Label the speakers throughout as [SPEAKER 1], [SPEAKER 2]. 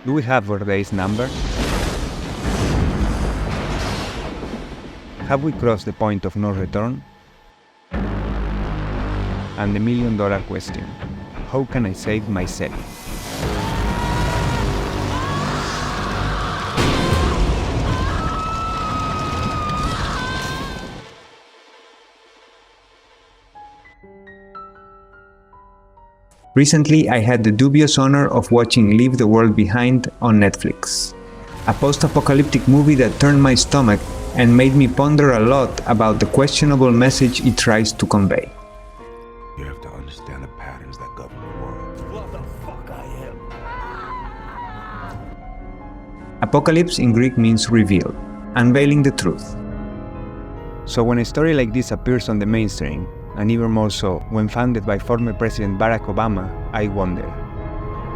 [SPEAKER 1] Do we have our days numbered? Have we crossed the point of no return? And the million-dollar question, how can I save myself?
[SPEAKER 2] Recently, I had the dubious honor of watching Leave the World Behind on Netflix, a post-apocalyptic movie that turned my stomach and made me ponder a lot about the questionable message it tries to convey.
[SPEAKER 3] You have to understand the patterns that govern the world.
[SPEAKER 4] What the fuck I am?
[SPEAKER 2] Apocalypse in Greek means reveal, unveiling the truth.
[SPEAKER 1] So when a story like this appears on the mainstream, and even more so when founded by former President Barack Obama, I wonder,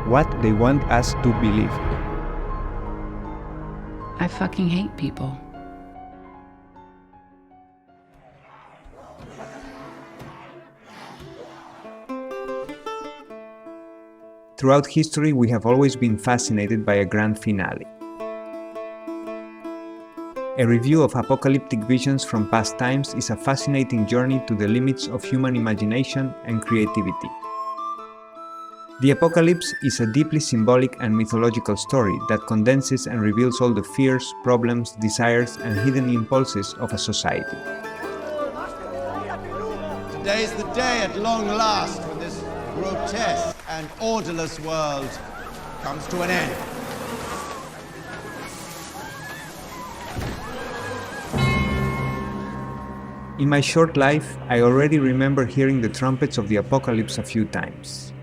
[SPEAKER 1] what they want us to believe?
[SPEAKER 5] I fucking hate people.
[SPEAKER 2] Throughout history, we have always been fascinated by a grand finale. A review of apocalyptic visions from past times is a fascinating journey to the limits of human imagination and creativity. The apocalypse is a deeply symbolic and mythological story that condenses and reveals all the fears, problems, desires, and hidden impulses of a society.
[SPEAKER 6] Today's the day at long last when this grotesque and orderless world comes to an end.
[SPEAKER 2] In my short life, I already remember hearing the trumpets of the apocalypse a few times.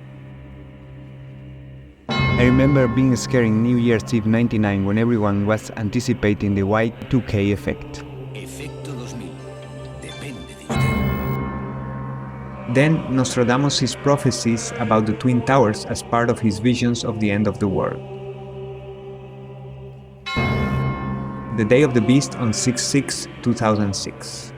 [SPEAKER 1] I remember being scared in New Year's Eve '99 when everyone was anticipating the Y2K effect.
[SPEAKER 4] Efecto 2000. Depende de usted.
[SPEAKER 2] Then Nostradamus' prophecies about the Twin Towers as part of his visions of the end of the world. The Day of the Beast on 6/6/2006.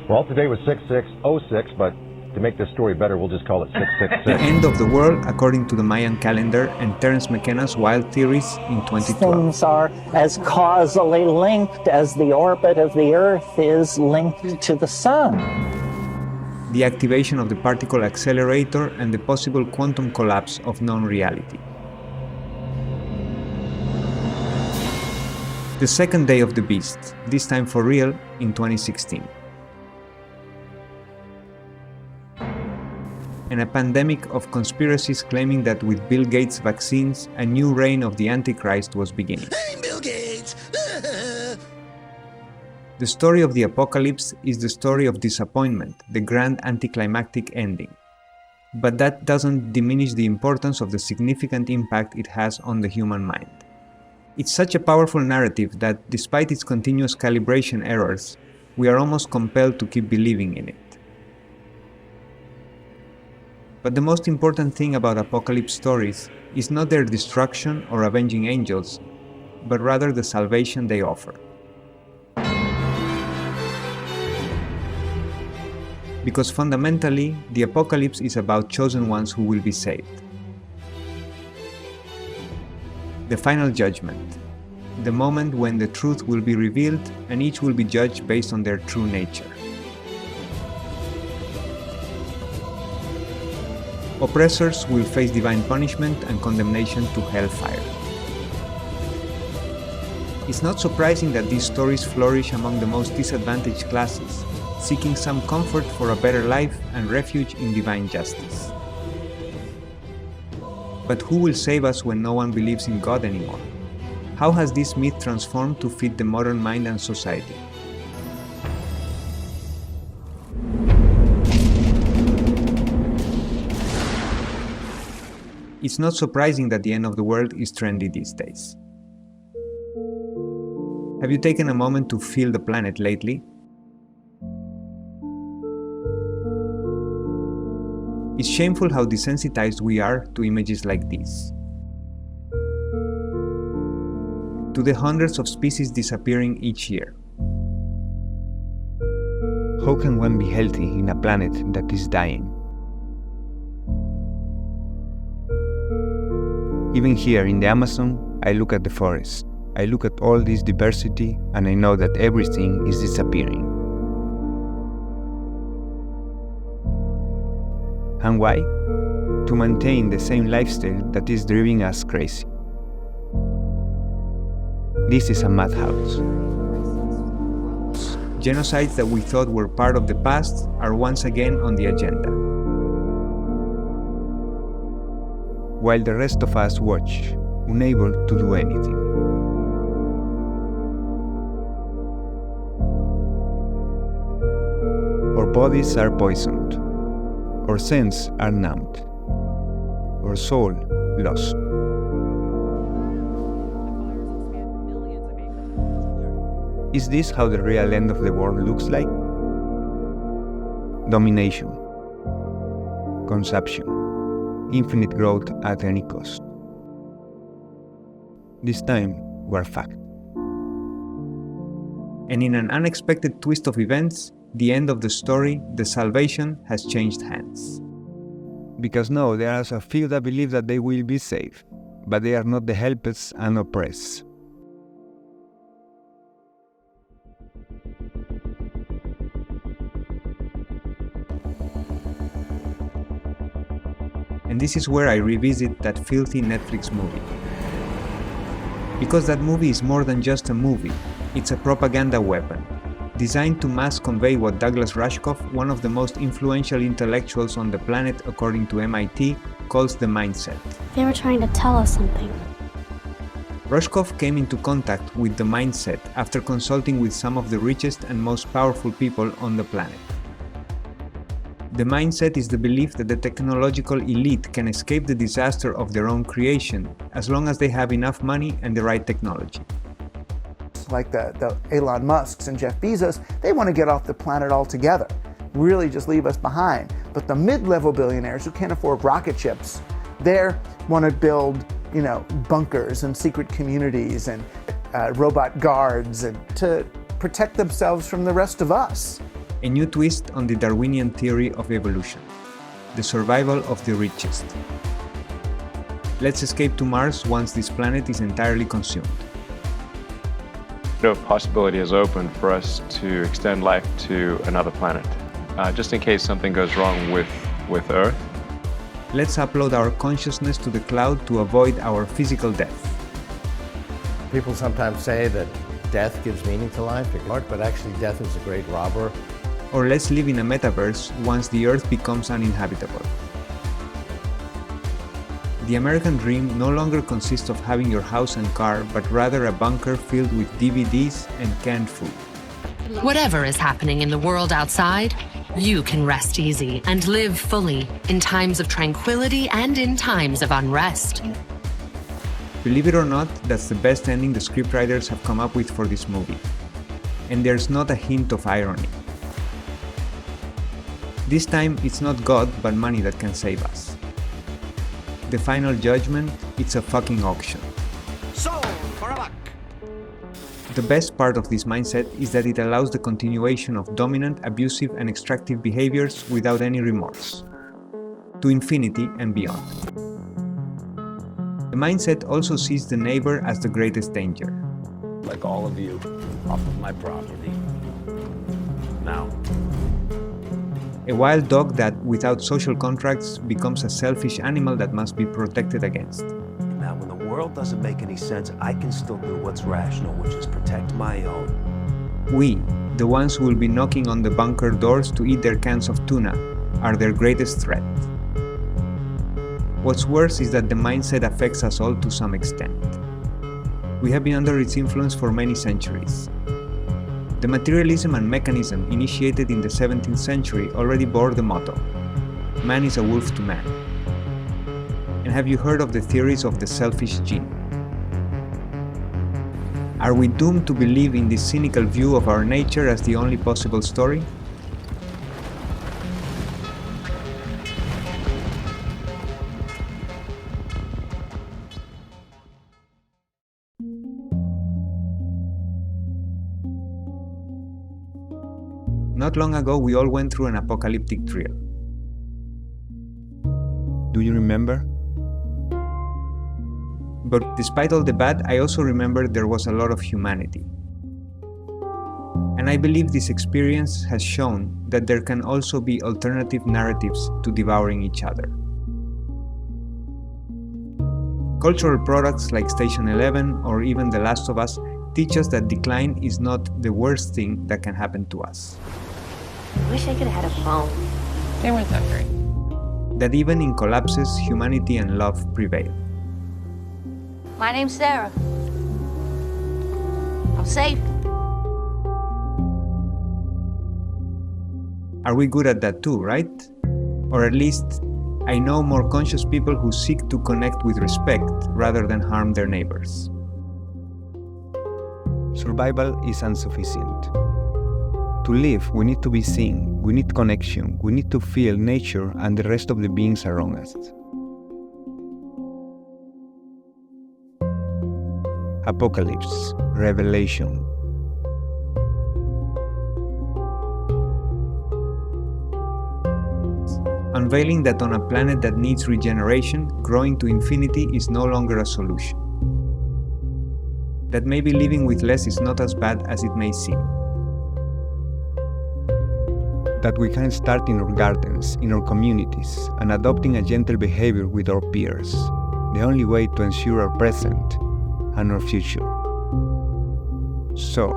[SPEAKER 7] Well, today was 6606, but to make this story better, we'll just call it
[SPEAKER 2] The
[SPEAKER 7] 666.
[SPEAKER 2] end of the world according to the Mayan calendar and Terence McKenna's Wild Theories in 2012.
[SPEAKER 8] Things are as causally linked as the orbit of the Earth is linked to the Sun.
[SPEAKER 2] The activation of the particle accelerator and the possible quantum collapse of non-reality. The second Day of the Beast, this time for real, in 2016. And a pandemic of conspiracies claiming that with Bill Gates' vaccines, a new reign of the Antichrist was beginning.
[SPEAKER 4] Hey, Bill Gates!
[SPEAKER 2] The story of the apocalypse is the story of disappointment, the grand anticlimactic ending. But that doesn't diminish the importance of the significant impact it has on the human mind. It's such a powerful narrative that, despite its continuous calibration errors, we are almost compelled to keep believing in it. But the most important thing about apocalypse stories is not their destruction or avenging angels, but rather the salvation they offer. Because fundamentally, the apocalypse is about chosen ones who will be saved. The final judgment, the moment when the truth will be revealed and each will be judged based on their true nature. Oppressors will face divine punishment and condemnation to hellfire. It's not surprising that these stories flourish among the most disadvantaged classes, seeking some comfort for a better life and refuge in divine justice. But who will save us when no one believes in God anymore? How has this myth transformed to fit the modern mind and society? It's not surprising that the end of the world is trendy these days. Have you taken a moment to feel the planet lately? It's shameful how desensitized we are to images like these. To the hundreds of species disappearing each year.
[SPEAKER 1] How can one be healthy in a planet that is dying? Even here in the Amazon, I look at the forest. I look at all this diversity and I know that everything is disappearing. And why? To maintain the same lifestyle that is driving us crazy. This is a madhouse.
[SPEAKER 2] Genocides that we thought were part of the past are once again on the agenda.
[SPEAKER 1] While the rest of us watch, unable to do anything. Our bodies are poisoned. Our senses are numbed. Our soul lost. Is this how the real end of the world looks like? Domination, consumption, infinite growth at any cost. This time, we're fucked.
[SPEAKER 2] And in an unexpected twist of events, the end of the story, the salvation, has changed hands.
[SPEAKER 1] Because now there are a few that believe that they will be safe, but they are not the helpless and oppressed.
[SPEAKER 2] And this is where I revisit that filthy Netflix movie. Because that movie is more than just a movie, it's a propaganda weapon, designed to mass convey what Douglas Rushkoff, one of the most influential intellectuals on the planet according to MIT, calls the mindset.
[SPEAKER 9] They were trying to tell us something.
[SPEAKER 2] Rushkoff came into contact with the mindset after consulting with some of the richest and most powerful people on the planet. The mindset is the belief that the technological elite can escape the disaster of their own creation as long as they have enough money and the right technology.
[SPEAKER 10] Like the Elon Musks and Jeff Bezos, they want to get off the planet altogether, really just leave us behind. But the mid-level billionaires who can't afford rocket ships, they want to build, bunkers and secret communities and robot guards and to protect themselves from the rest of us.
[SPEAKER 2] A new twist on the Darwinian theory of evolution, the survival of the richest. Let's escape to Mars once this planet is entirely consumed.
[SPEAKER 11] No possibility is open for us to extend life to another planet, just in case something goes wrong with Earth.
[SPEAKER 2] Let's upload our consciousness to the cloud to avoid our physical death.
[SPEAKER 12] People sometimes say that death gives meaning to life, but actually death is a great robber.
[SPEAKER 2] Or let's live in a metaverse once the Earth becomes uninhabitable. The American dream no longer consists of having your house and car, but rather a bunker filled with DVDs and canned food.
[SPEAKER 13] Whatever is happening in the world outside, you can rest easy and live fully in times of tranquility and in times of unrest.
[SPEAKER 2] Believe it or not, that's the best ending the scriptwriters have come up with for this movie. And there's not a hint of irony. This time, it's not God, but money that can save us. The final judgment, it's a fucking auction.
[SPEAKER 4] Sold for a buck.
[SPEAKER 2] The best part of this mindset is that it allows the continuation of dominant, abusive, and extractive behaviors without any remorse. To infinity and beyond. The mindset also sees the neighbor as the greatest danger.
[SPEAKER 4] Like all of you, off of my property. Now.
[SPEAKER 2] A wild dog that, without social contracts, becomes a selfish animal that must be protected against.
[SPEAKER 4] Now, when the world doesn't make any sense, I can still do what's rational, which is protect my own.
[SPEAKER 2] We, the ones who will be knocking on the bunker doors to eat their cans of tuna, are their greatest threat. What's worse is that the mindset affects us all to some extent. We have been under its influence for many centuries. The materialism and mechanism initiated in the 17th century already bore the motto, man is a wolf to man. And have you heard of the theories of the selfish gene? Are we doomed to believe in this cynical view of our nature as the only possible story? Not long ago, we all went through an apocalyptic drill.
[SPEAKER 1] Do you remember?
[SPEAKER 2] But despite all the bad, I also remember there was a lot of humanity. And I believe this experience has shown that there can also be alternative narratives to devouring each other. Cultural products like Station 11 or even The Last of Us teach us that decline is not the worst thing that can happen to us.
[SPEAKER 14] I wish I could have had a phone.
[SPEAKER 5] They weren't that great.
[SPEAKER 2] That even in collapses, humanity and love prevail.
[SPEAKER 14] My name's Sarah. I'm safe.
[SPEAKER 2] Are we good at that too, right? Or at least, I know more conscious people who seek to connect with respect rather than harm their neighbors.
[SPEAKER 1] Survival is insufficient. To live, we need to be seen, we need connection, we need to feel nature and the rest of the beings around us. Apocalypse, revelation.
[SPEAKER 2] Unveiling that on a planet that needs regeneration, growing to infinity is no longer a solution. That maybe living with less is not as bad as it may seem.
[SPEAKER 1] That we can start in our gardens, in our communities, and adopting a gentle behavior with our peers, the only way to ensure our present and our future. So,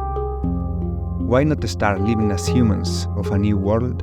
[SPEAKER 1] why not start living as humans of a new world?